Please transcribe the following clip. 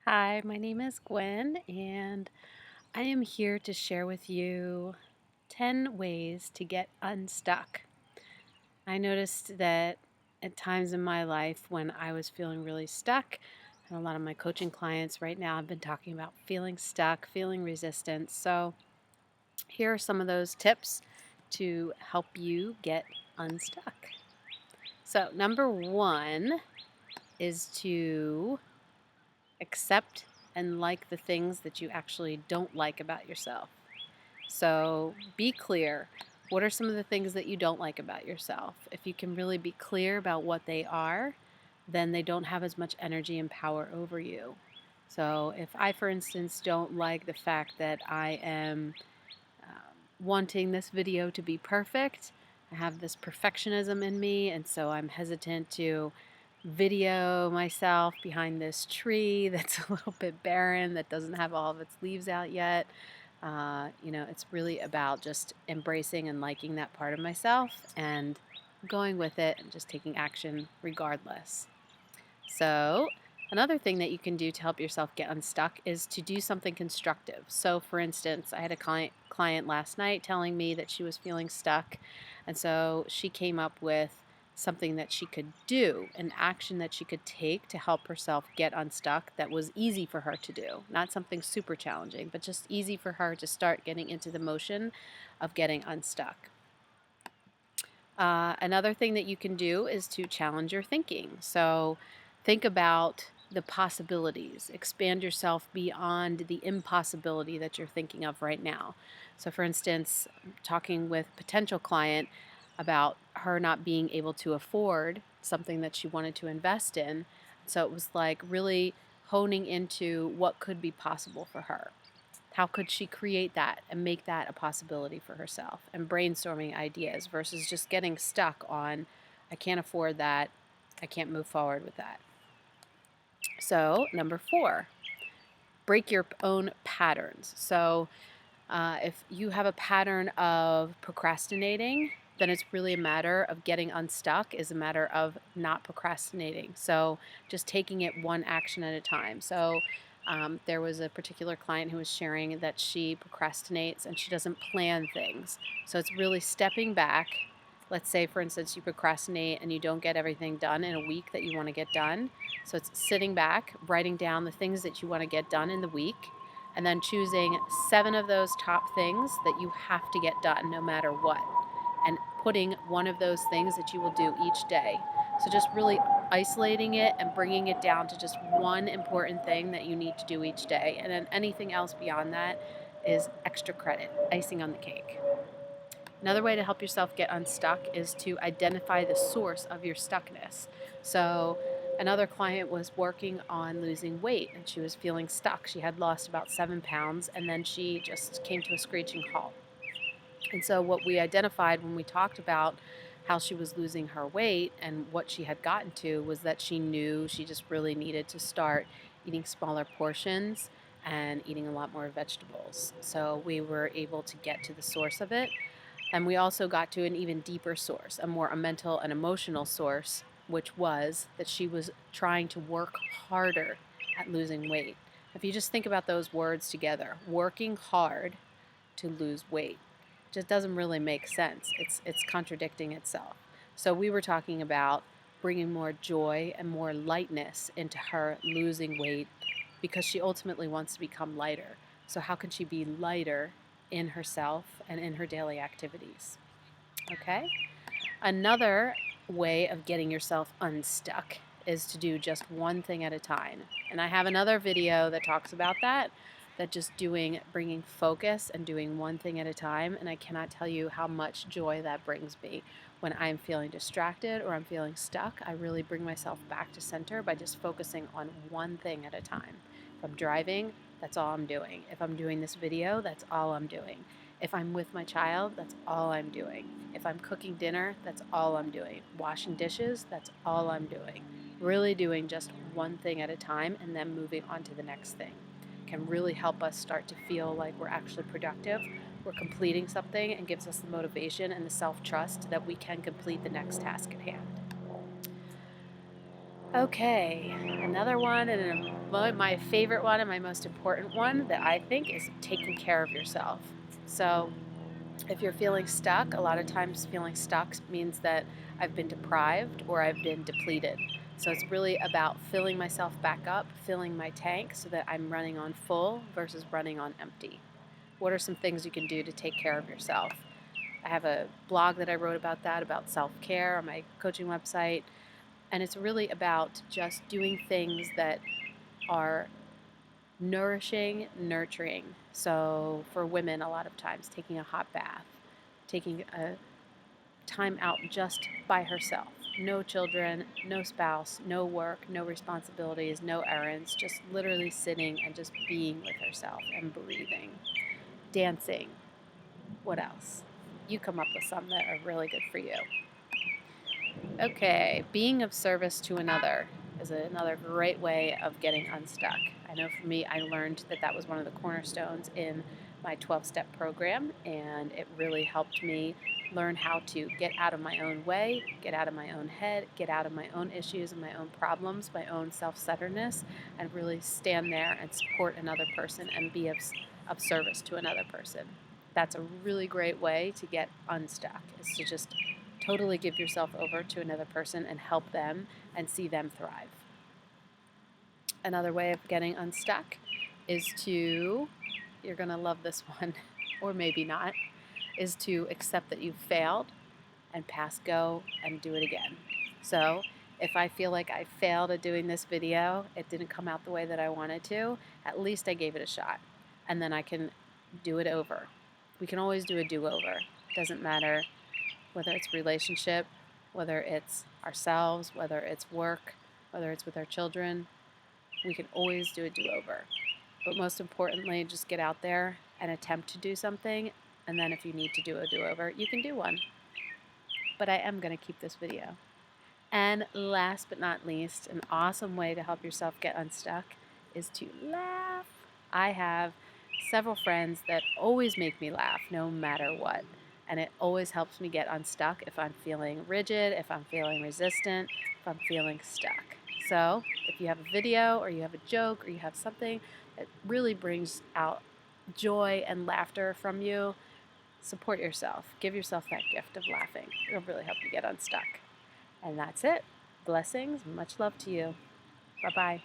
Hi, my name is Gwen, and I am here to share with you 10 ways to get unstuck. I noticed that at times in my life when I was feeling really stuck, and a lot of my coaching clients right now have been talking about feeling stuck, feeling resistance. So, here are some of those tips to help you get unstuck. So, number one is to accept and like the things that you actually don't like about yourself. So be clear. What are some of the things that you don't like about yourself? If you can really be clear about what they are, then they don't have as much energy and power over you. So if I, for instance, don't like the fact that I am wanting this video to be perfect, I have this perfectionism in me, and so I'm hesitant to video myself behind this tree that's a little bit barren, that doesn't have all of its leaves out yet. It's really about just embracing and liking that part of myself and going with it and just taking action regardless. So, another thing that you can do to help yourself get unstuck is to do something constructive. So, for instance, I had a client last night telling me that she was feeling stuck, and so she came up with something that she could do, an action that she could take to help herself get unstuck that was easy for her to do. Not something super challenging, but just easy for her to start getting into the motion of getting unstuck. Another thing that you can do is to challenge your thinking. So think about the possibilities, expand yourself beyond the impossibility that you're thinking of right now. So, for instance, talking with a potential client about her not being able to afford something that she wanted to invest in. So it was like really honing into what could be possible for her. How could she create that and make that a possibility for herself, and brainstorming ideas versus just getting stuck on, I can't afford that, I can't move forward with that. So, number 4, break your own patterns. So, if you have a pattern of procrastinating, then it's really a matter of getting unstuck, is a matter of not procrastinating. So just taking it one action at a time. So there was a particular client who was sharing that she procrastinates and she doesn't plan things. So it's really stepping back. Let's say, for instance, you procrastinate and you don't get everything done in a week that you want to get done. So it's sitting back, writing down the things that you want to get done in the week, and then choosing 7 of those top things that you have to get done no matter what, and putting one of those things that you will do each day. So just really isolating it and bringing it down to just one important thing that you need to do each day, and then anything else beyond that is extra credit, icing on the cake. Another way to help yourself get unstuck is to identify the source of your stuckness. So, another client was working on losing weight and she was feeling stuck. She had lost about 7 pounds and then she just came to a screeching halt. And so, what we identified when we talked about how she was losing her weight and what she had gotten to was that she knew she just really needed to start eating smaller portions and eating a lot more vegetables. So, we were able to get to the source of it, and we also got to an even deeper source, a more mental and emotional source, which was that she was trying to work harder at losing weight. If you just think about those words together, working hard to lose weight, just doesn't really make sense. It's contradicting itself. So we were talking about bringing more joy and more lightness into her losing weight because she ultimately wants to become lighter. So how can she be lighter in herself and in her daily activities? Okay? Another way of getting yourself unstuck is to do just one thing at a time. And I have another video that talks about that, just bringing focus and doing one thing at a time. And I cannot tell you how much joy that brings me. When I'm feeling distracted or I'm feeling stuck, I really bring myself back to center by just focusing on one thing at a time. If I'm driving, that's all I'm doing. If I'm doing this video, that's all I'm doing. If I'm with my child, that's all I'm doing. If I'm cooking dinner, that's all I'm doing. Washing dishes, that's all I'm doing. Really doing just one thing at a time and then moving on to the next thing can really help us start to feel like we're actually productive, we're completing something, and gives us the motivation and the self-trust that we can complete the next task at hand. Okay, another one, and my favorite one and my most important one that I think is taking care of yourself. So, if you're feeling stuck, a lot of times feeling stuck means that I've been deprived or I've been depleted. So it's really about filling myself back up, filling my tank so that I'm running on full versus running on empty. What are some things you can do to take care of yourself? I have a blog that I wrote about that, about self care on my coaching website. And it's really about just doing things that are nourishing, nurturing. So for women, a lot of times, taking a hot bath, taking a time out just by herself. No children, no spouse, no work, no responsibilities, no errands, just literally sitting and just being with herself and breathing, dancing. What else? You come up with some that are really good for you. Okay, being of service to another is another great way of getting unstuck. I know for me, I learned that that was one of the cornerstones in my 12-step program, and it really helped me learn how to get out of my own way, get out of my own head, get out of my own issues and my own problems, my own self-centeredness, and really stand there and support another person and be of service to another person. That's a really great way to get unstuck, is to just totally give yourself over to another person and help them and see them thrive. Another way of getting unstuck is to, you're going to love this one, or maybe not, is to accept that you've failed and pass go and do it again. So if I feel like I failed at doing this video, it didn't come out the way that I wanted to, at least I gave it a shot. And then I can do it over. We can always do a do-over. Doesn't matter whether it's relationship, whether it's ourselves, whether it's work, whether it's with our children. We can always do a do-over. But most importantly, just get out there and attempt to do something. And then if you need to do a do-over, you can do one. But I am going to keep this video. And last but not least, an awesome way to help yourself get unstuck is to laugh. I have several friends that always make me laugh no matter what. And it always helps me get unstuck if I'm feeling rigid, if I'm feeling resistant, if I'm feeling stuck. So if you have a video or you have a joke or you have something that really brings out joy and laughter from you, support yourself. Give yourself that gift of laughing. It'll really help you get unstuck. And that's it. Blessings. Much love to you. Bye-bye.